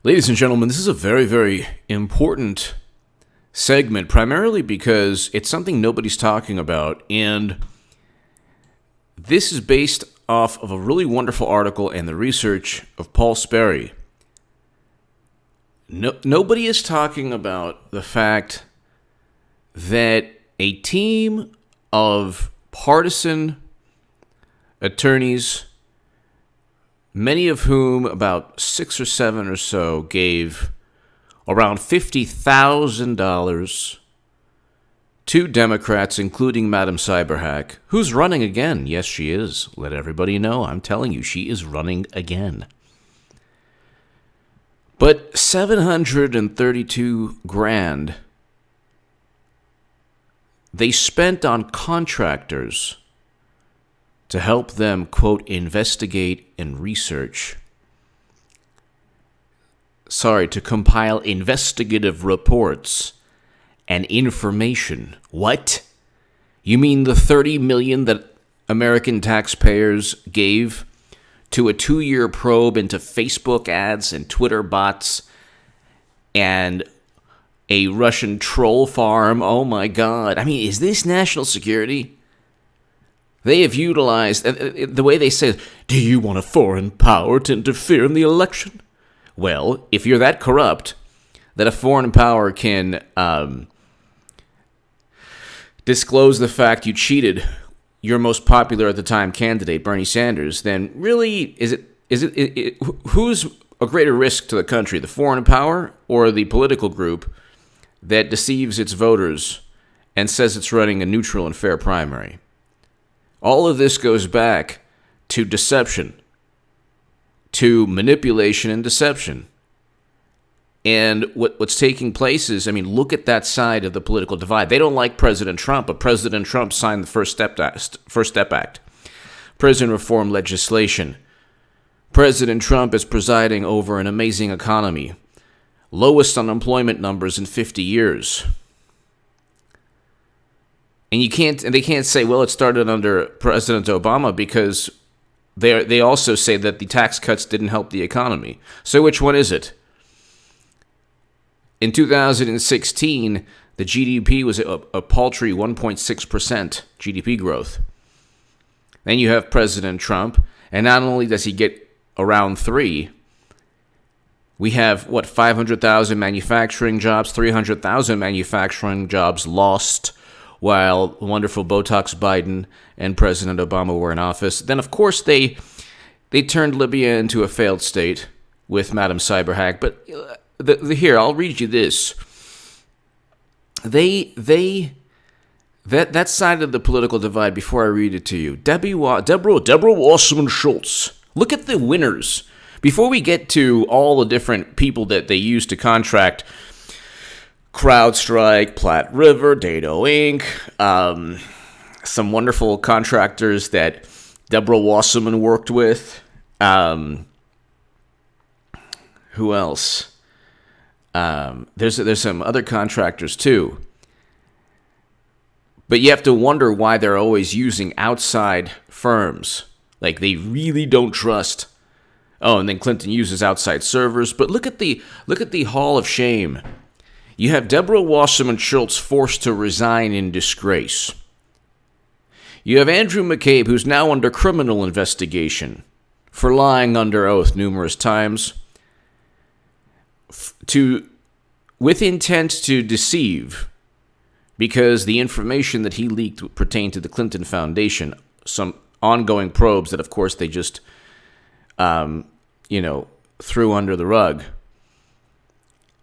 Ladies and gentlemen, this is a very, very important segment, primarily because it's something nobody's talking about, and this is based off of a really wonderful article and the research of Paul Sperry. Nobody is talking about the fact that a team of partisan attorneys, many of whom, about 6 or 7 or so, gave around $50,000 to Democrats, including Madam Cyberhack, who's running again. Yes, she is. Let everybody know. I'm telling you, she is running again. But $732,000 they spent on contractors to help them, quote, investigate and research. To compile investigative reports and information. What? You mean the $30 million that American taxpayers gave to a 2-year probe into Facebook ads and Twitter bots and a Russian troll farm? Oh my God. I mean, is this national security? They have utilized, the way they say, do you want a foreign power to interfere in the election? Well, if you're that corrupt that a foreign power can disclose the fact you cheated your most popular at the time candidate, Bernie Sanders, then really, who's a greater risk to the country, the foreign power or the political group that deceives its voters and says it's running a neutral and fair primary? All of this goes back to deception, to manipulation and deception. And what's taking place is, look at that side of the political divide. They don't like President Trump, but President Trump signed the First Step Act, prison reform legislation. President Trump is presiding over an amazing economy, lowest unemployment numbers in 50 years. And they can't say, well, it started under President Obama, because they also say that the tax cuts didn't help the economy. So which one is it? In 2016, the GDP was a paltry 1.6% GDP growth. Then you have President Trump, and not only does he get around 3, we have, 500,000 manufacturing jobs, 300,000 manufacturing jobs lost while wonderful Botox Biden and President Obama were in office. Then, of course, they turned Libya into a failed state with Madam Cyberhack. But here, I'll read you this. That side of the political divide, before I read it to you, Deborah Wasserman Schultz. Look at the winners. Before we get to all the different people that they use to contract, CrowdStrike, Platte River, Dado Inc., some wonderful contractors that Deborah Wasserman worked with. Who else? There's some other contractors too. But you have to wonder why they're always using outside firms. Like, they really don't trust. Oh, and then Clinton uses outside servers. But look at the Hall of Shame. You have Deborah Wasserman Schultz forced to resign in disgrace. You have Andrew McCabe, who's now under criminal investigation for lying under oath numerous times with intent to deceive, because the information that he leaked pertained to the Clinton Foundation, some ongoing probes that, of course, they just threw under the rug.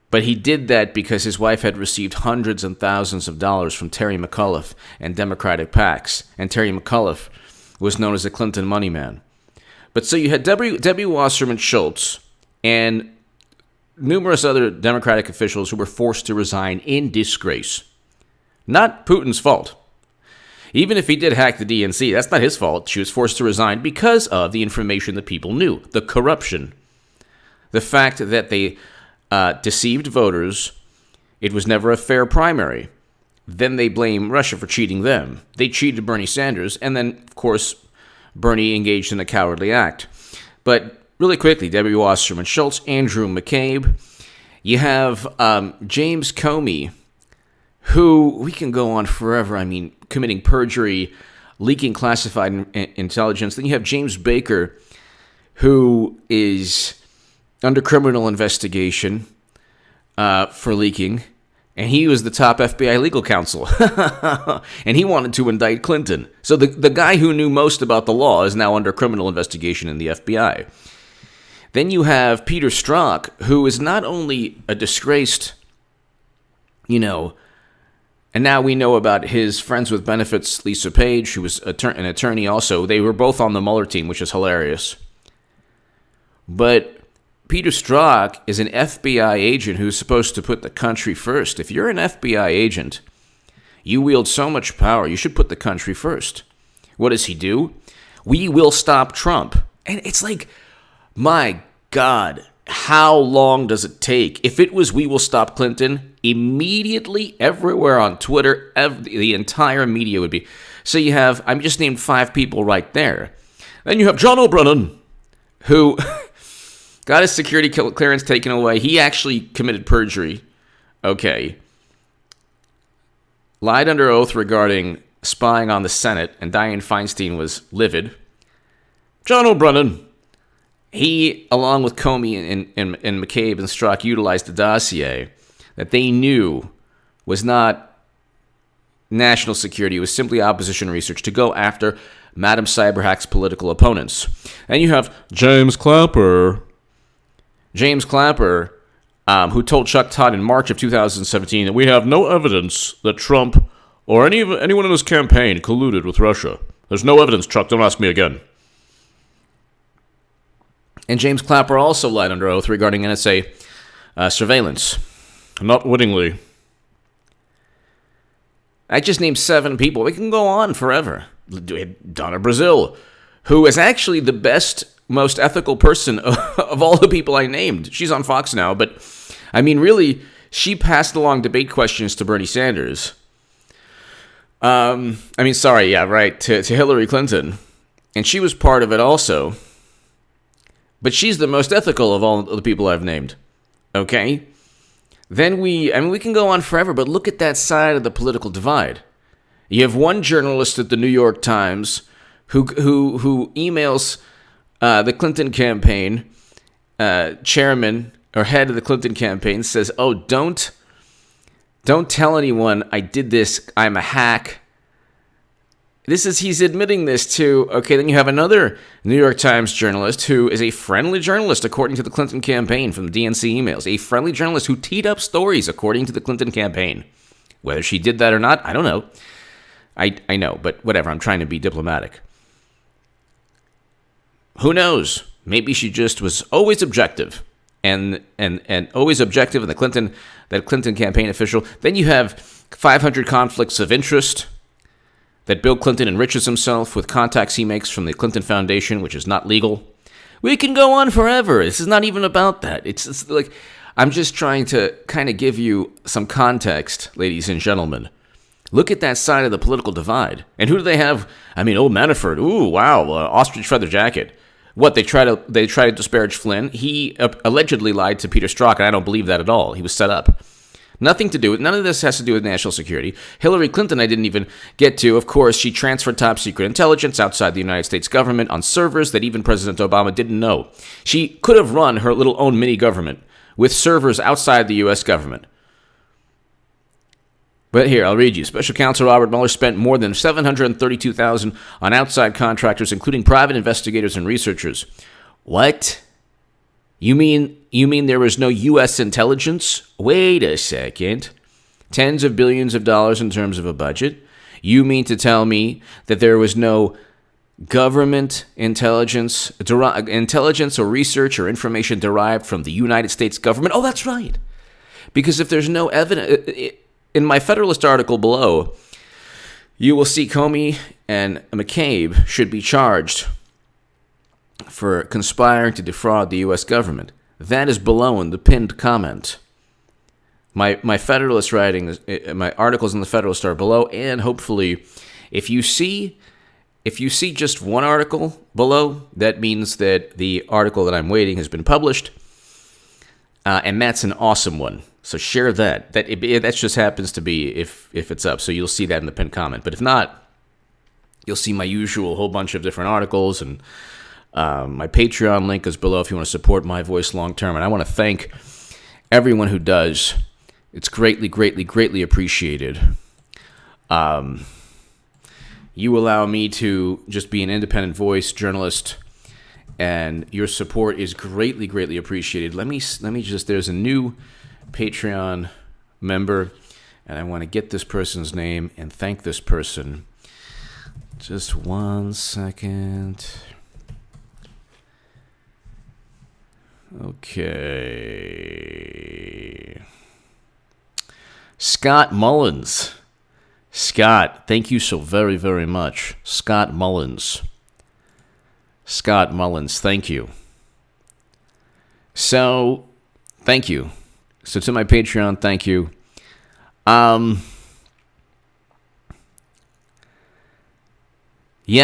But he did that because his wife had received hundreds and thousands of dollars from Terry McAuliffe and Democratic PACs. And Terry McAuliffe was known as the Clinton money man. But so you had Debbie Wasserman Schultz and numerous other Democratic officials who were forced to resign in disgrace. Not Putin's fault. Even if he did hack the DNC, that's not his fault. She was forced to resign because of the information that people knew, the corruption, the fact that they deceived voters. It was never a fair primary. Then they blame Russia for cheating them. They cheated Bernie Sanders, and then, of course, Bernie engaged in a cowardly act. But really quickly, W. Wasserman Schultz, Andrew McCabe. You have James Comey, who we can go on forever. I mean, committing perjury, leaking classified intelligence. Then you have James Baker, who is under criminal investigation for leaking. And he was the top FBI legal counsel. And he wanted to indict Clinton. So the guy who knew most about the law is now under criminal investigation in the FBI. Then you have Peter Strzok, who is not only a disgraced, and now we know about his friends with benefits, Lisa Page, who was an attorney also. They were both on the Mueller team, which is hilarious. But Peter Strzok is an FBI agent who's supposed to put the country first. If you're an FBI agent, you wield so much power, you should put the country first. What does he do? We will stop Trump. And it's like, my God, how long does it take? If it was we will stop Clinton, immediately everywhere on Twitter, the entire media would be. So you have, I just named 5 people right there. Then you have John O'Brien, who got his security clearance taken away. He actually committed perjury. Okay. Lied under oath regarding spying on the Senate, and Dianne Feinstein was livid. John O'Brien. He, along with Comey and McCabe and Strzok, utilized the dossier that they knew was not national security. It was simply opposition research to go after Madam Cyberhack's political opponents. And you have James Clapper. James Clapper, who told Chuck Todd in March of 2017 that we have no evidence that Trump or anyone in his campaign colluded with Russia. There's no evidence, Chuck. Don't ask me again. And James Clapper also lied under oath regarding NSA surveillance. Not wittingly. I just named 7 people. We can go on forever. Donna Brazile, who is actually the best, most ethical person of all the people I named. She's on Fox now, but I mean, really, she passed along debate questions to Bernie Sanders. To Hillary Clinton. And she was part of it also. But she's the most ethical of all the people I've named. Okay? Then we can go on forever, but look at that side of the political divide. You have one journalist at the New York Times who emails the Clinton campaign chairman or head of the Clinton campaign, says, "Oh, don't tell anyone I did this. I'm a hack." He's admitting this to, okay, then you have another New York Times journalist who is a friendly journalist, according to the Clinton campaign from the DNC emails. A friendly journalist who teed up stories, according to the Clinton campaign. Whether she did that or not, I don't know. I know, but whatever, I'm trying to be diplomatic. Who knows? Maybe she just was always objective. And always objective in that Clinton campaign official. Then you have 500 conflicts of interest. That Bill Clinton enriches himself with contacts he makes from the Clinton Foundation, which is not legal. We can go on forever. This is not even about that. It's like, I'm just trying to kind of give you some context, ladies and gentlemen. Look at that side of the political divide. And who do they have? I mean, old Manafort. Ooh, wow, ostrich feather jacket. What, they try to disparage Flynn? He allegedly lied to Peter Strzok, and I don't believe that at all. He was set up. Nothing to do with, none of this has to do with national security. Hillary Clinton, I didn't even get to. Of course, she transferred top secret intelligence outside the United States government on servers that even President Obama didn't know. She could have run her little own mini government with servers outside the U.S. government. But here, I'll read you. Special Counsel Robert Mueller spent more than $732,000 on outside contractors, including private investigators and researchers. What? You mean there was no U.S. intelligence? Wait a second. Tens of billions of dollars in terms of a budget? You mean to tell me that there was no government intelligence or research or information derived from the United States government? Oh, that's right. Because if there's no evidence, in my Federalist article below, you will see Comey and McCabe should be charged for conspiring to defraud the U.S. government. That is below in the pinned comment. My Federalist writings, my articles in the Federalist are below, and hopefully, if you see if you see just one article below, that means that the article that I'm waiting has been published, and that's an awesome one. So share that. That just happens to be if it's up. So you'll see that in the pinned comment. But if not, you'll see my usual whole bunch of different articles, and my Patreon link is below if you want to support my voice long term. And I want to thank everyone who does. It's greatly, greatly, greatly appreciated. You allow me to just be an independent voice journalist, and your support is greatly, greatly appreciated. Let me just, there's a new Patreon member, and I want to get this person's name and thank this person. Just 1 second. Okay. Scott Mullins. Scott, thank you so very, very much. Scott Mullins. Scott Mullins, thank you. So, thank you. So to my Patreon, thank you. Yeah,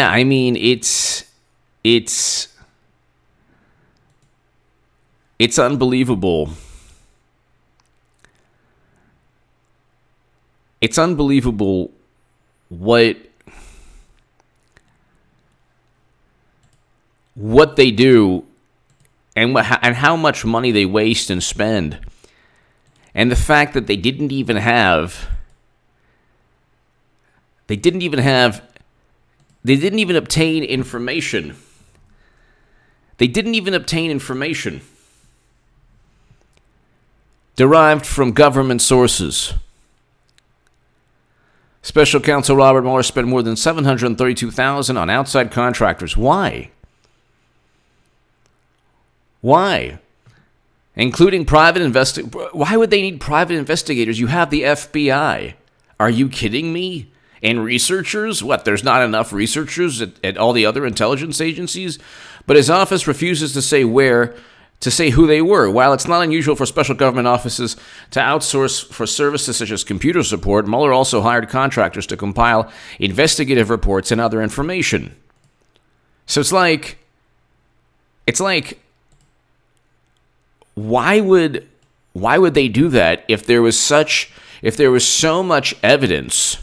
I mean, it's unbelievable. It's unbelievable what they do and how much money they waste and spend. And the fact that they didn't even obtain information. They didn't even obtain information derived from government sources. Special Counsel Robert Mueller spent more than $732,000 on outside contractors. Why? Why? Including private investigators. Why would they need private investigators? You have the FBI. Are you kidding me? And researchers? What, there's not enough researchers at all the other intelligence agencies? But his office refuses to say who they were. While it's not unusual for special government offices to outsource for services such as computer support, Mueller also hired contractors to compile investigative reports and other information. So it's like, why would they do that if there was so much evidence?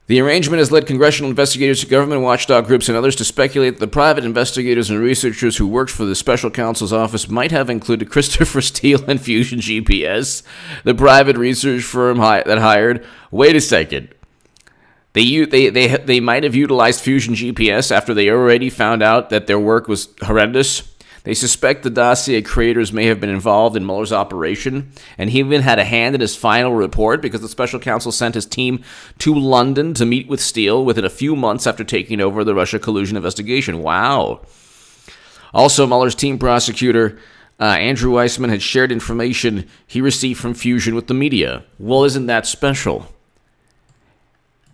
The arrangement has led congressional investigators, government watchdog groups, and others to speculate that the private investigators and researchers who worked for the special counsel's office might have included Christopher Steele and Fusion GPS, the private research firm that hired. Wait a second. They might have utilized Fusion GPS after they already found out that their work was horrendous. They suspect the dossier creators may have been involved in Mueller's operation, and he even had a hand in his final report because the special counsel sent his team to London to meet with Steele within a few months after taking over the Russia collusion investigation. Wow. Also, Mueller's team prosecutor, Andrew Weissman, had shared information he received from Fusion with the media. Well, isn't that special?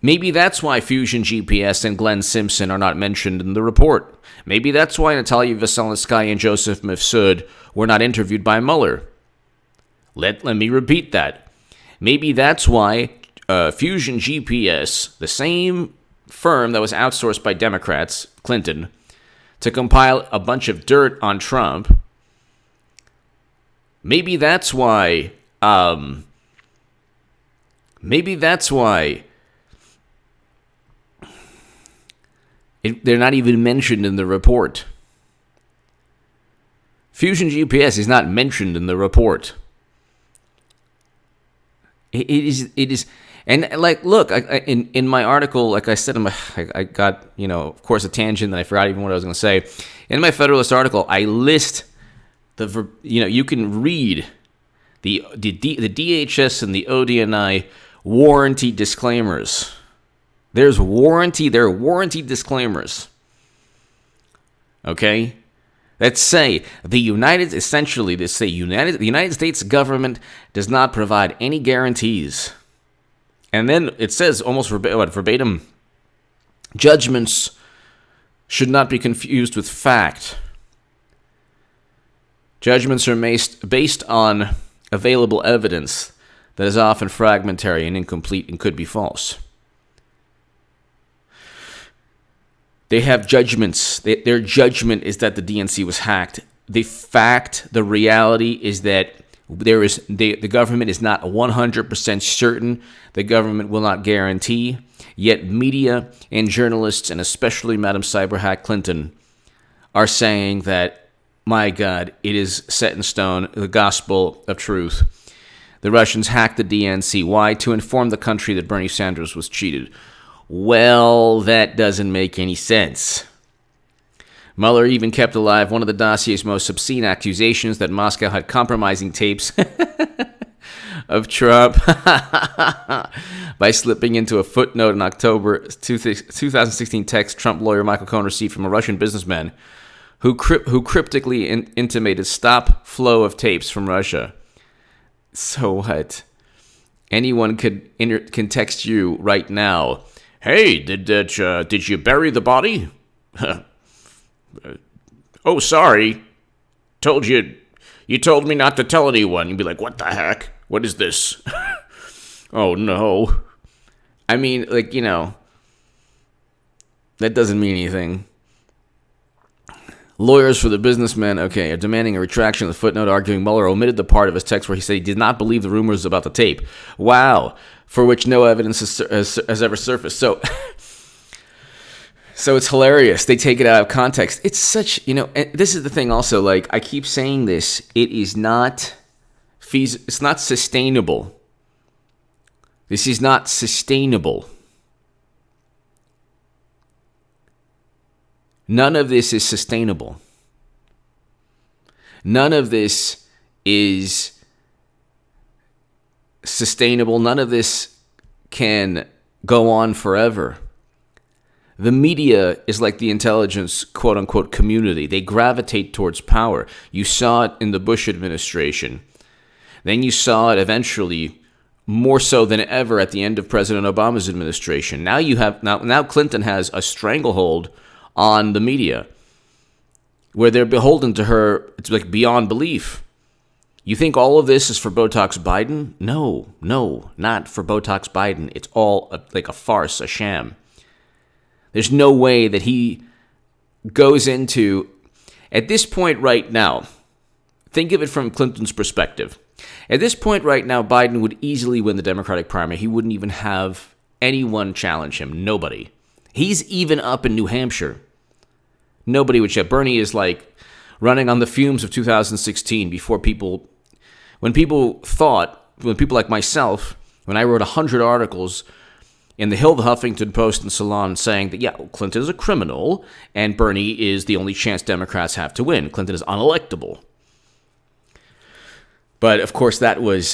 Maybe that's why Fusion GPS and Glenn Simpson are not mentioned in the report. Maybe that's why Natalia Veselnitskaya and Joseph Mifsud were not interviewed by Mueller. Let me repeat that. Maybe that's why Fusion GPS, the same firm that was outsourced by Democrats, Clinton, to compile a bunch of dirt on Trump, maybe that's why they're not even mentioned in the report. Fusion GPS is not mentioned in the report. It is, and like, look, in my article, like I said, I got, of course, a tangent, and I forgot even what I was going to say. In my Federalist article, I list you can read the DHS and the ODNI warranty disclaimers. There are warranty disclaimers. Okay? That say the United States government does not provide any guarantees. And then it says almost verbatim, judgments should not be confused with fact. Judgments are based on available evidence that is often fragmentary and incomplete and could be false. They have judgments. Their judgment is that the DNC was hacked. The reality is that the government is not 100% certain. The government will not guarantee. Yet media and journalists, and especially Madam Cyberhack Clinton, are saying that, my God, it is set in stone, the gospel of truth. The Russians hacked the DNC. Why? To inform the country that Bernie Sanders was cheated. Well, that doesn't make any sense. Mueller even kept alive one of the dossier's most obscene accusations that Moscow had compromising tapes of Trump by slipping into a footnote in October 2016 text Trump lawyer Michael Cohen received from a Russian businessman who cryptically intimated stop flow of tapes from Russia. So what? Anyone can text you right now. Hey, did you bury the body? Oh, sorry. You told me not to tell anyone. You'd be like, what the heck? What is this? Oh, no. I mean, that doesn't mean anything. Lawyers for the businessman, are demanding a retraction of the footnote, arguing Mueller omitted the part of his text where he said he did not believe the rumors about the tape. Wow. For which no evidence has ever surfaced. So it's hilarious. They take it out of context. It's such, and this is the thing also, I keep saying this, it is not it's not sustainable. This is not sustainable. None of this is sustainable. None of this is sustainable. None of this can go on forever. The media is like the intelligence, quote-unquote, community. They gravitate towards power. You saw it in the Bush administration. Then you saw it eventually more so than ever at the end of President Obama's administration. Now Clinton has a stranglehold on the media where they're beholden to her. It's beyond belief. You think all of this is for Botox Biden? No, not for Botox Biden. It's all a farce, a sham. There's no way that he goes into, at this point right now, think of it from Clinton's perspective. At this point right now, Biden would easily win the Democratic primary. He wouldn't even have anyone challenge him. Nobody. He's even up in New Hampshire. Nobody would check. Bernie is running on the fumes of 2016 when people like myself, when I wrote 100 articles in the Hill, the Huffington Post, and Salon saying that, Clinton is a criminal and Bernie is the only chance Democrats have to win. Clinton is unelectable. But, of course, that was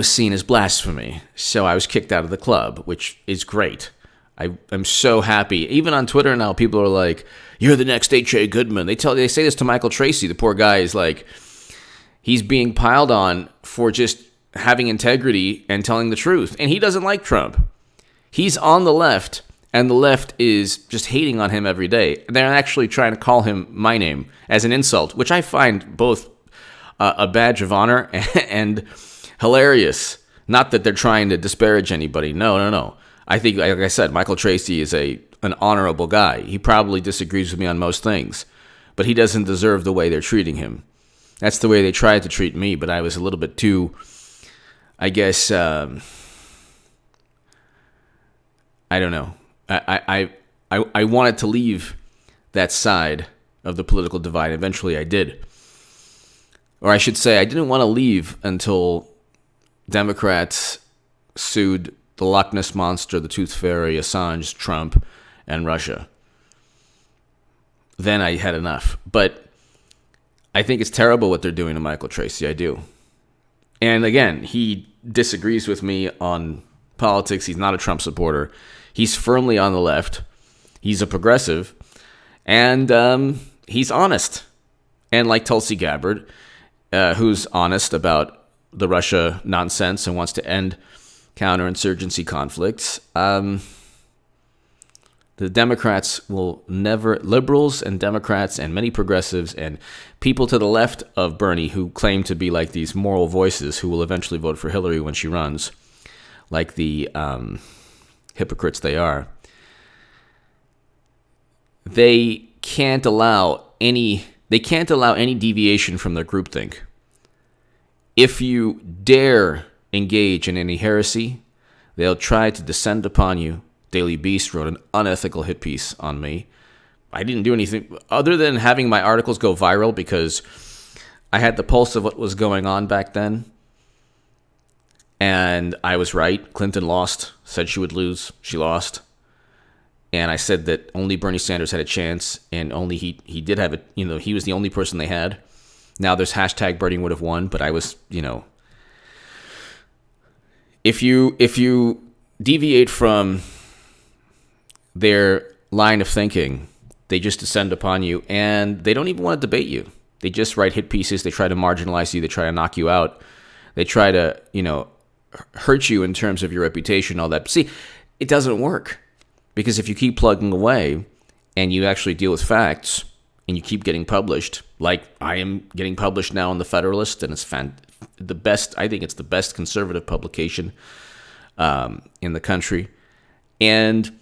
seen as blasphemy. So I was kicked out of the club, which is great. I'm so happy. Even on Twitter now, people are like, you're the next H.A. Goodman. They say this to Michael Tracy. The poor guy is he's being piled on for just having integrity and telling the truth. And he doesn't like Trump. He's on the left, and the left is just hating on him every day. They're actually trying to call him my name as an insult, which I find both a badge of honor and hilarious. Not that they're trying to disparage anybody. No. I think, like I said, Michael Tracy is an honorable guy. He probably disagrees with me on most things, but he doesn't deserve the way they're treating him. That's the way they tried to treat me, but I was a little bit too, I guess, I don't know. I wanted to leave that side of the political divide. Eventually I did. Or I should say, I didn't want to leave until Democrats sued the Loch Ness Monster, the Tooth Fairy, Assange, Trump, and Russia. Then I had enough. But I think it's terrible what they're doing to Michael Tracy. I do. And again, he disagrees with me on politics. He's not a Trump supporter. He's firmly on the left. He's a progressive. And he's honest. And like Tulsi Gabbard, who's honest about the Russia nonsense and wants to end counterinsurgency conflicts. The Democrats will never, liberals and Democrats and many progressives and people to the left of Bernie who claim to be like these moral voices who will eventually vote for Hillary when she runs, like the hypocrites they are, they can't allow any deviation from their groupthink. If you dare engage in any heresy, they'll try to descend upon you. Daily Beast wrote an unethical hit piece on me. I didn't do anything other than having my articles go viral because I had the pulse of what was going on back then. And I was right. Clinton lost, said she would lose. She lost. And I said that only Bernie Sanders had a chance, and only he did have it. He was the only person they had. Now there's hashtag Bernie would have won, but I was, if you deviate from their line of thinking, they just descend upon you, and they don't even want to debate you. They just write hit pieces. They try to marginalize you. They try to knock you out. They try to, hurt you in terms of your reputation, all that. But see, it doesn't work. Because if you keep plugging away and you actually deal with facts and you keep getting published, like I am getting published now in the Federalist, and it's the best. I think it's the best conservative publication in the country. And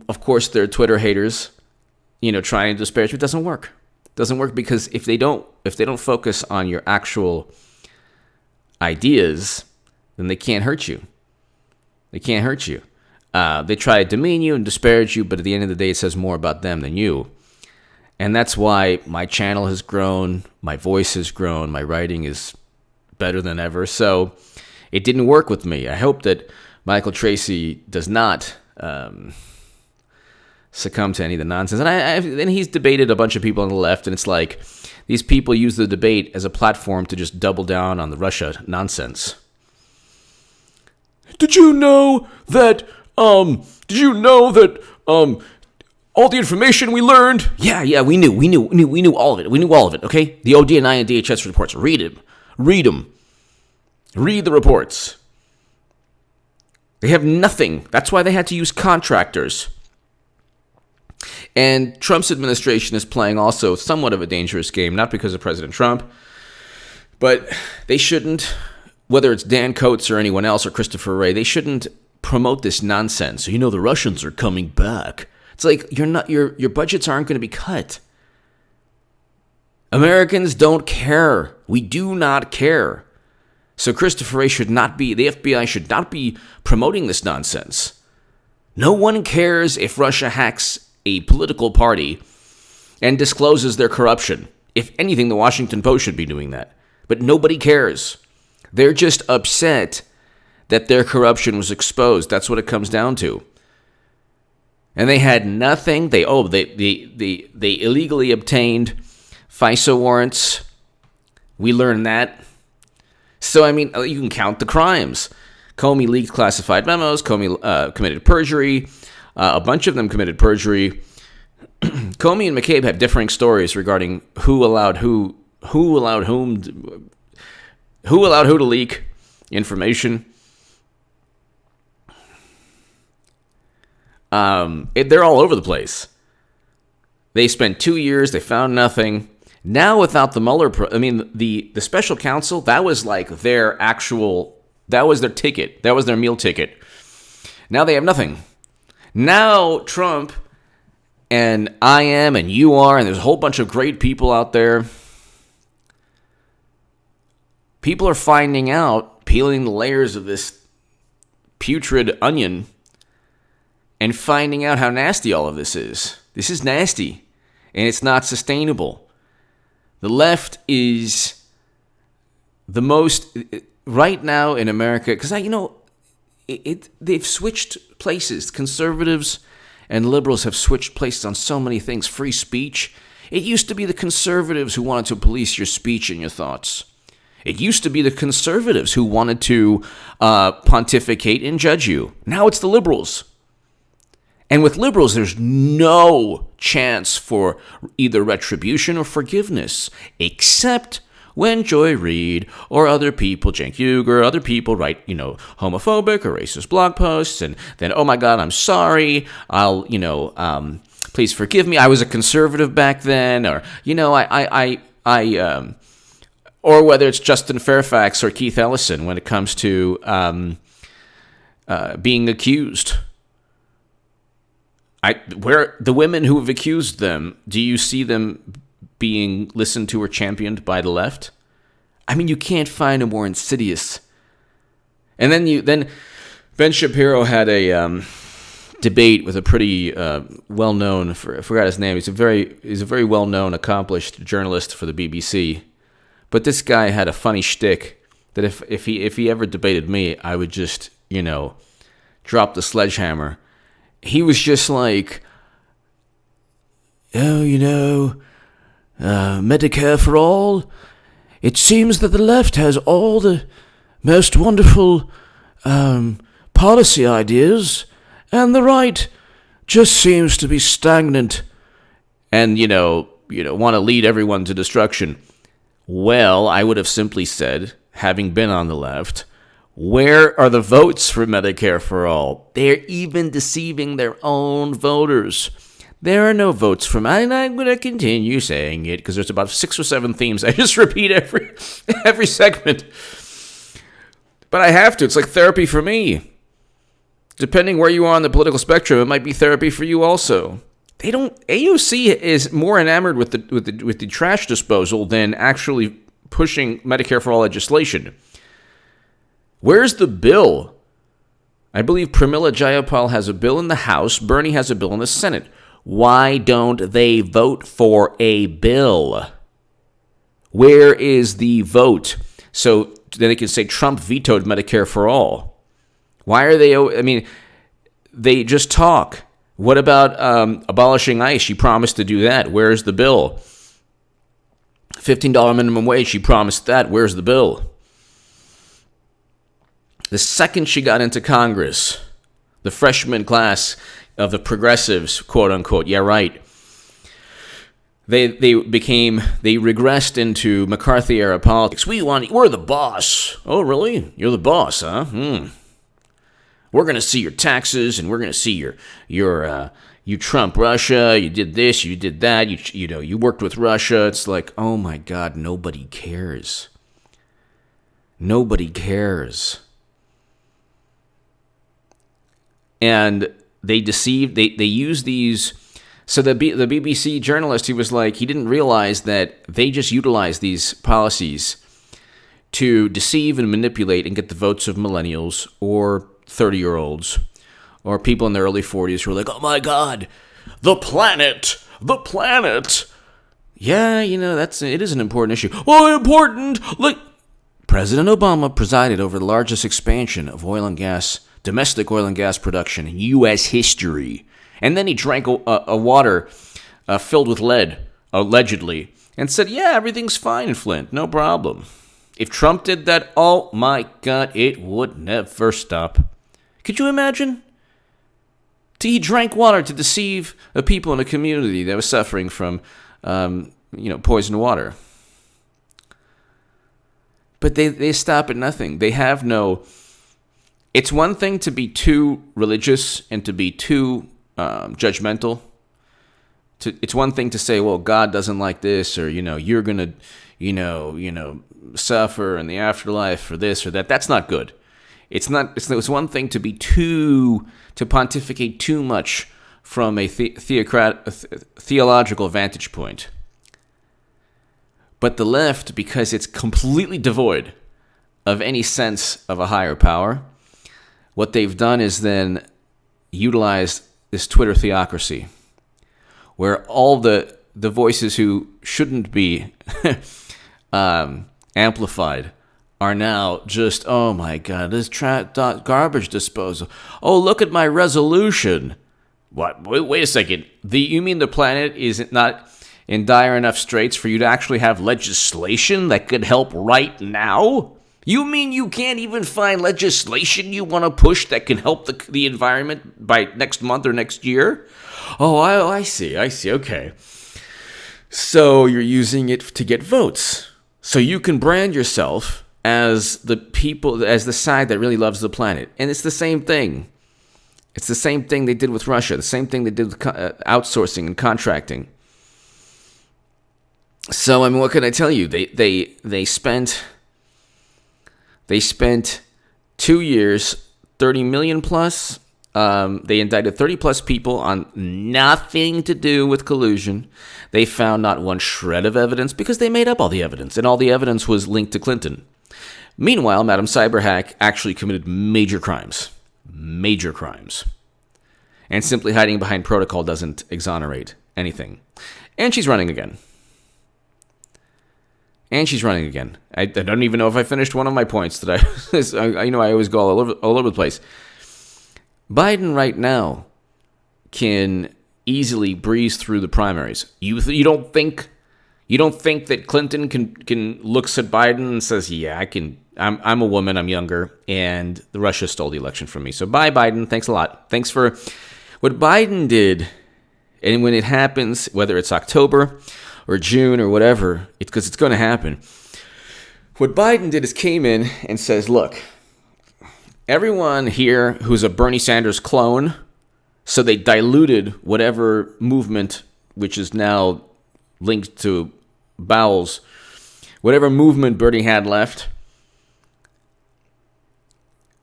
of course, there are Twitter haters, trying to disparage. It doesn't work. It doesn't work because if they don't focus on your actual ideas, then they can't hurt you. They can't hurt you. They try to demean you and disparage you, but at the end of the day, it says more about them than you. And that's why my channel has grown, my voice has grown, my writing is better than ever. So it didn't work with me. I hope that Michael Tracy does not succumb to any of the nonsense. And he's debated a bunch of people on the left, and it's like these people use the debate as a platform to just double down on the Russia nonsense. Did you know that all the information we learned? Yeah, we knew all of it. We knew all of it, okay? The ODNI and DHS reports. Read them. Read the reports. They have nothing. That's why they had to use contractors. And Trump's administration is playing also somewhat of a dangerous game, not because of President Trump, but they shouldn't, whether it's Dan Coates or anyone else or Christopher Wray, they shouldn't promote this nonsense. So, the Russians are coming back. It's like your budgets aren't going to be cut. Americans don't care. We do not care. So Christopher Wray the FBI should not be promoting this nonsense. No one cares if Russia hacks a political party and discloses their corruption. If anything, the Washington Post should be doing that. But nobody cares. They're just upset that their corruption was exposed. That's what it comes down to. And they had nothing. They illegally obtained FISA warrants. We learned that. So, you can count the crimes. Comey leaked classified memos. Comey committed perjury. A bunch of them committed perjury. Comey and McCabe have differing stories regarding who allowed who to leak information. They're all over the place. They spent 2 years. They found nothing. Now, without the Mueller, the special counsel, that was like their actual, that was their ticket. That was their meal ticket. Now they have nothing. Now Trump and I am and you are, and there's a whole bunch of great people out there. People are finding out, peeling the layers of this putrid onion, and finding out how nasty all of this is. This is nasty, and it's not sustainable. The left is the most, right now in America, because they've switched places. Conservatives and liberals have switched places on so many things. Free speech. It used to be the conservatives who wanted to police your speech and your thoughts. It used to be the conservatives who wanted to pontificate and judge you. Now it's the liberals. And with liberals, there's no chance for either retribution or forgiveness, except when Joy Reid or other people, Cenk Uygur, other people write, homophobic or racist blog posts, and then, oh my God, I'm sorry, I'll, please forgive me, I was a conservative back then, or, or whether it's Justin Fairfax or Keith Ellison when it comes to being accused Where the women who have accused them, do you see them being listened to or championed by the left? I mean, you can't find a more insidious. And then Ben Shapiro had a debate with a pretty well-known, I forgot his name. He's a very well-known, accomplished journalist for the BBC. But this guy had a funny shtick that if he ever debated me, I would just, drop the sledgehammer. He was just like, Medicare for all. It seems that the left has all the most wonderful policy ideas, and the right just seems to be stagnant and, want to lead everyone to destruction. Well, I would have simply said, having been on the left, where are the votes for Medicare for all? They're even deceiving their own voters. There are no votes from, and I'm going to continue saying it because there's about 6 or 7 themes I just repeat every segment. But I have to. It's like therapy for me. Depending where you are on the political spectrum, it might be therapy for you also. AOC is more enamored with the trash disposal than actually pushing Medicare for all legislation. Where's the bill? I believe Pramila Jayapal has a bill in the House. Bernie has a bill in the Senate. Why don't they vote for a bill? Where is the vote? So then they can say Trump vetoed Medicare for all. Why are they? I mean, they just talk. What about abolishing ICE? She promised to do that. Where's the bill? $15 minimum wage. She promised that. Where's the bill? The second she got into Congress, the freshman class of the progressives, quote unquote, yeah, right. They regressed into McCarthy era politics. We're the boss. Oh, really? You're the boss, huh? We're going to see your taxes, and we're going to see you Trump Russia, you did this, you did that, you worked with Russia. It's like, oh my God, nobody cares. Nobody cares. And they deceive, they use these. So the BBC journalist, he was like, he didn't realize that they just utilize these policies to deceive and manipulate and get the votes of millennials or 30-year-olds or people in their early 40s who are like, oh my God, the planet. Yeah, it is an important issue. Oh, important. Like, President Obama presided over the largest expansion of domestic oil and gas production in U.S. history. And then he drank a water filled with lead, allegedly, and said, yeah, everything's fine in Flint, no problem. If Trump did that, oh my God, it would never stop. Could you imagine? He drank water to deceive the people in a community that was suffering from, poisoned water. But they stop at nothing. They have no... It's one thing to be too religious and to be too judgmental. It's one thing to say, well, God doesn't like this, or, you're going to, suffer in the afterlife for this or that. That's not good. It's one thing to be to pontificate too much from a theological vantage point. But the left, because it's completely devoid of any sense of a higher power, what they've done is then utilized this Twitter theocracy, where all the voices who shouldn't be amplified are now just, oh my God, this garbage disposal. Oh, look at my resolution. What? Wait a second. You mean the planet is not in dire enough straits for you to actually have legislation that could help right now? You mean you can't even find legislation you want to push that can help the environment by next month or next year? Oh, I see. Okay. So you're using it to get votes. So you can brand yourself as the side that really loves the planet. And it's the same thing. It's the same thing they did with Russia, the same thing they did with outsourcing and contracting. So, I mean, what can I tell you? They spent 2 years, $30 million plus They indicted 30-plus people on nothing to do with collusion. They found not one shred of evidence because they made up all the evidence, and all the evidence was linked to Clinton. Meanwhile, Madam Cyberhack actually committed major crimes. Major crimes. And simply hiding behind protocol doesn't exonerate anything. And she's running again. I don't even know if I finished one of my points that I always go all over the place. Biden right now can easily breeze through the primaries. You don't think that Clinton can looks at Biden and says, "Yeah, I can. I'm a woman. I'm younger, and Russia stole the election from me. So bye, Biden. Thanks a lot. Thanks for what Biden did." And when it happens, whether it's October or June or whatever, because it's going to happen. What Biden did is came in and says, "Look, everyone here who's a Bernie Sanders clone," so they diluted whatever movement, which is now linked to bowels, whatever movement Bernie had left,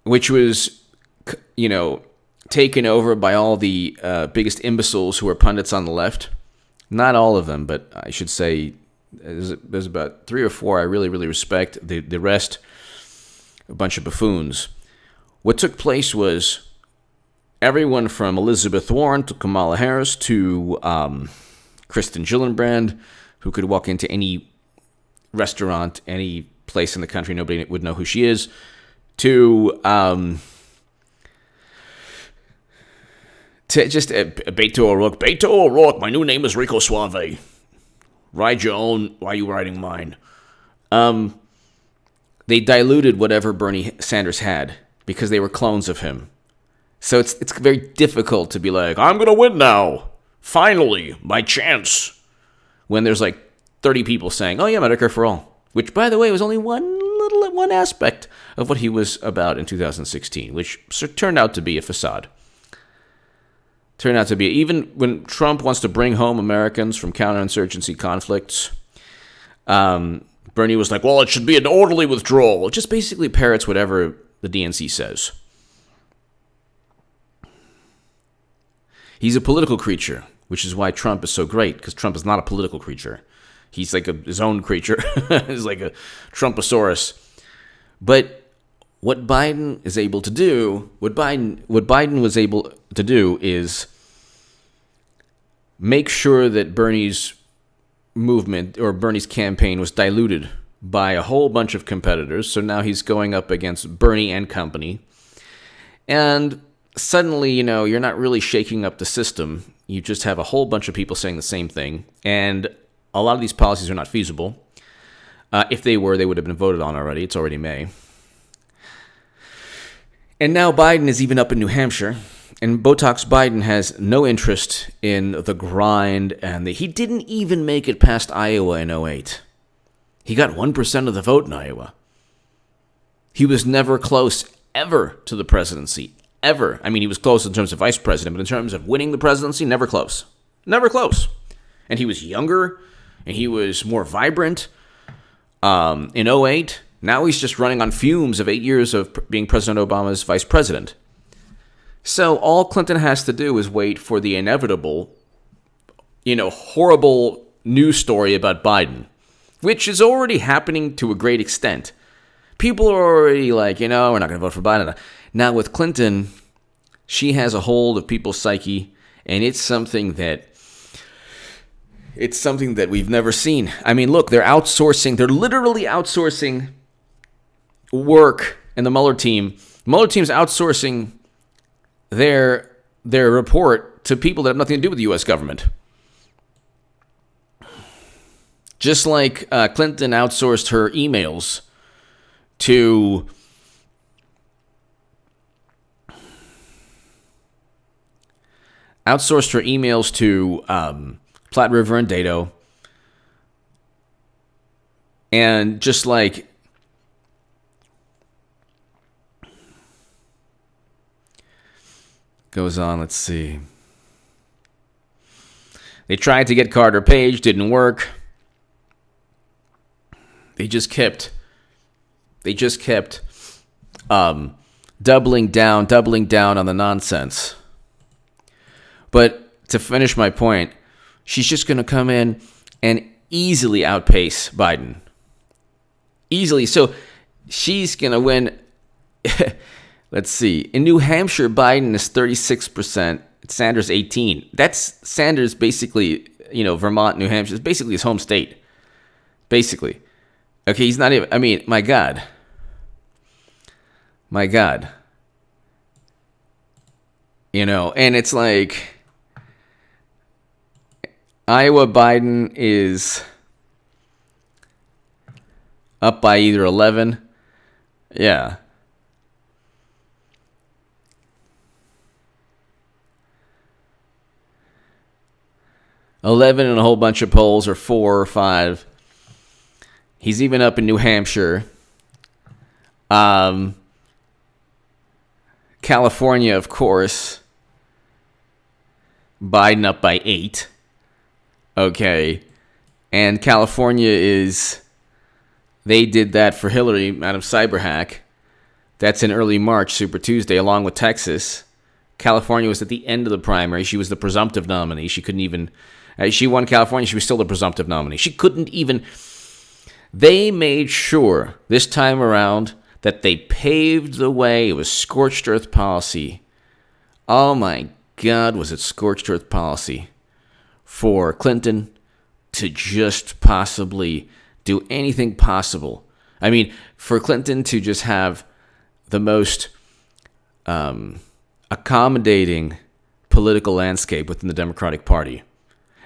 which was, taken over by all the biggest imbeciles who are pundits on the left. Not all of them, but I should say there's about 3 or 4 I really, really respect. The rest, a bunch of buffoons. What took place was everyone from Elizabeth Warren to Kamala Harris to Kristen Gillibrand, who could walk into any restaurant, any place in the country, nobody would know who she is, to just Beto O'Rourke. Beto O'Rourke, my new name is Rico Suave. Ride your own, why are you riding mine? They diluted whatever Bernie Sanders had because they were clones of him. So it's very difficult to be like, I'm going to win now. Finally, my chance. When there's like 30 people saying, oh yeah, Medicare for all. Which, by the way, was only one aspect of what he was about in 2016, which turned out to be a facade. Turned out to be, even when Trump wants to bring home Americans from counterinsurgency conflicts, Bernie was like, well, it should be an orderly withdrawal. It just basically parrots whatever the DNC says. He's a political creature, which is why Trump is so great, because Trump is not a political creature. He's like his own creature. He's like a Trumposaurus. But what Biden is able to do, what Biden was able to do is make sure that Bernie's movement or Bernie's campaign was diluted by a whole bunch of competitors. So now he's going up against Bernie and company. And suddenly, you're not really shaking up the system. You just have a whole bunch of people saying the same thing. And a lot of these policies are not feasible. If they were, they would have been voted on already. It's already May. And now Biden is even up in New Hampshire. And Botox Biden has no interest in the grind. And he didn't even make it past Iowa in 2008. He got 1% of the vote in Iowa. He was never close, ever, to the presidency. Ever. I mean, he was close in terms of vice president, but in terms of winning the presidency, never close. Never close. And he was younger, and he was more vibrant. In 2008, now he's just running on fumes of 8 years of being President Obama's vice president. So all Clinton has to do is wait for the inevitable, horrible news story about Biden, which is already happening to a great extent. People are already like, we're not going to vote for Biden. Now with Clinton, she has a hold of people's psyche, and it's something that we've never seen. I mean, look, they're literally outsourcing work in the Mueller team. Mueller team's outsourcing their report to people that have nothing to do with the U.S. government. Just like Clinton outsourced her emails to Platte River and Dato. And just like goes on, let's see. They tried to get Carter Page, didn't work. They just kept doubling down on the nonsense. But to finish my point, she's just going to come in and easily outpace Biden. Easily. So she's going to win. Let's see. In New Hampshire, Biden is 36%. Sanders 18%. That's Sanders basically, Vermont, New Hampshire is basically his home state. Basically. Okay, he's not even, my God. My God. And it's like Iowa, Biden is up by either 11. Yeah. $11 in a whole bunch of polls, or 4 or 5. He's even up in New Hampshire. California, of course. Biden up by 8. Okay. And California they did that for Hillary out of cyberhack. That's in early March, Super Tuesday, along with Texas. California was at the end of the primary. She was the presumptive nominee. She couldn't even... she won California. She was still the presumptive nominee. She couldn't even... They made sure this time around that they paved the way. It was scorched earth policy. Oh my God, was it scorched earth policy for Clinton to just possibly do anything possible. For Clinton to just have the most accommodating political landscape within the Democratic Party.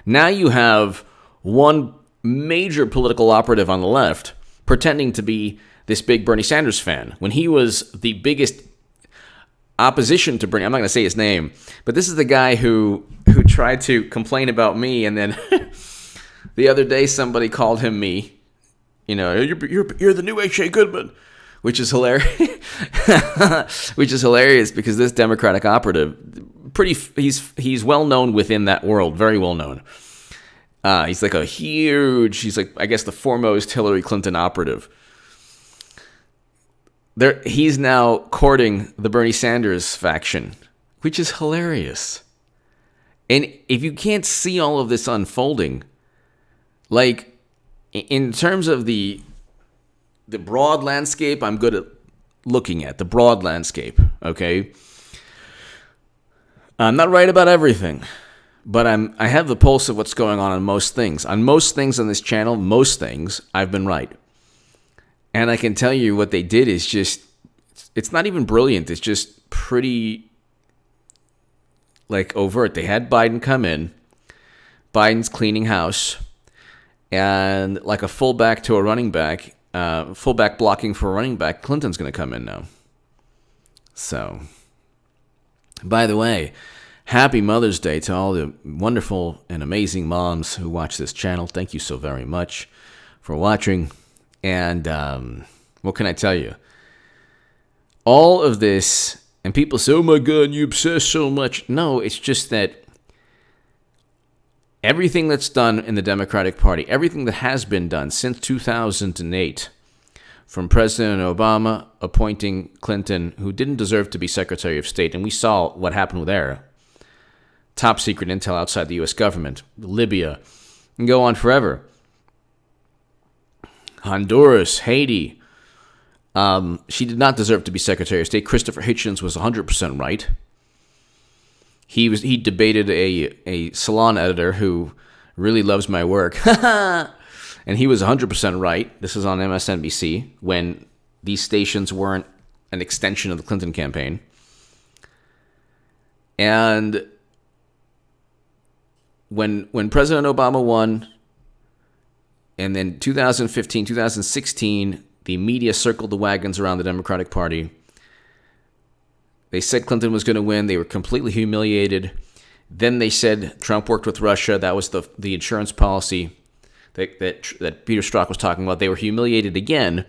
Now you have one major political operative on the left pretending to be this big Bernie Sanders fan when he was the biggest opposition to Bernie. I'm not going to say his name, but this is the guy who tried to complain about me, and then the other day somebody called him me. You're the new H.A. Goodman, which is hilarious. Which is hilarious because this Democratic operative, he's well known within that world, very well known. He's like I guess the foremost Hillary Clinton operative. He's now courting the Bernie Sanders faction, which is hilarious. And if you can't see all of this unfolding, like in terms of the broad landscape, I'm good at looking at the broad landscape, okay? I'm not right about everything, but I have the pulse of what's going on most things. On most things on this channel, most things, I've been right. And I can tell you what they did is just, it's not even brilliant. It's just pretty, overt. They had Biden come in. Biden's cleaning house. And like a fullback to a running back, fullback blocking for a running back, Clinton's going to come in now. So, by the way, happy Mother's Day to all the wonderful and amazing moms who watch this channel. Thank you so very much for watching. And what can I tell you? All of this, and people say, oh my God, you obsess so much. No, it's just that everything that's done in the Democratic Party, everything that has been done since 2008, from President Obama appointing Clinton, who didn't deserve to be Secretary of State, and we saw what happened there. Top secret intel outside the U.S. government, Libya, and go on forever. Honduras, Haiti. She did not deserve to be Secretary of State. Christopher Hitchens was 100% right. He debated a salon editor who really loves my work. And he was 100% right. This is on MSNBC when these stations weren't an extension of the Clinton campaign. And when President Obama won, and then 2015, 2016, the media circled the wagons around the Democratic Party. They said Clinton was going to win. They were completely humiliated. Then they said Trump worked with Russia. That was the insurance policy that Peter Strzok was talking about. They were humiliated again,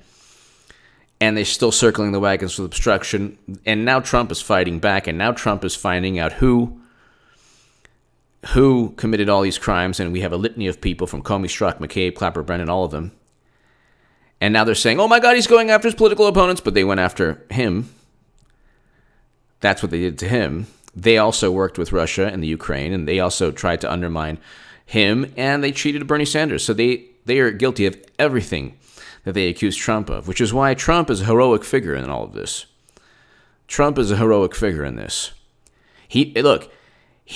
and they're still circling the wagons with obstruction. And now Trump is fighting back, and now Trump is finding out who committed all these crimes, and we have a litany of people from Comey, Strzok, McCabe, Clapper, Brennan, all of them. And now they're saying, oh my God, he's going after his political opponents, but they went after him. That's what they did to him. They also worked with Russia and the Ukraine, and they also tried to undermine him, and they cheated Bernie Sanders. So they are guilty of everything that they accused Trump of, which is why Trump is a heroic figure in all of this. Trump is a heroic figure in this. He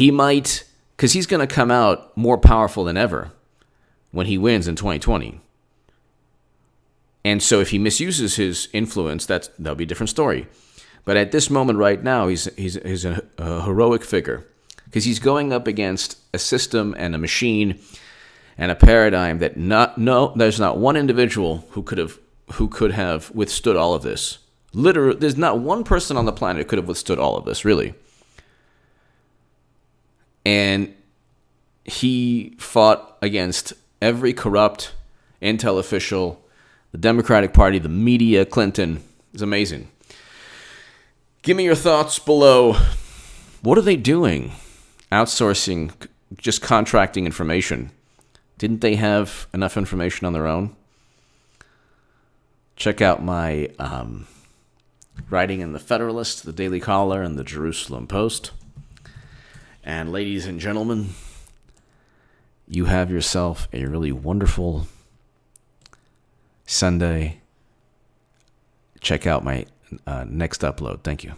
might, because he's going to come out more powerful than ever when he wins in 2020. And so if he misuses his influence, that'll be a different story. But at this moment right now, he's a heroic figure because he's going up against a system and a machine and a paradigm that there's not one individual who could have withstood all of this. Literally, there's not one person on the planet who could have withstood all of this, really. And he fought against every corrupt intel official, the Democratic Party, the media, Clinton. It's amazing. Give me your thoughts below. What are they doing? Outsourcing, just contracting information. Didn't they have enough information on their own? Check out my writing in the Federalist, the Daily Caller, and the Jerusalem Post. And ladies and gentlemen, you have yourself a really wonderful Sunday. Check out my next upload. Thank you.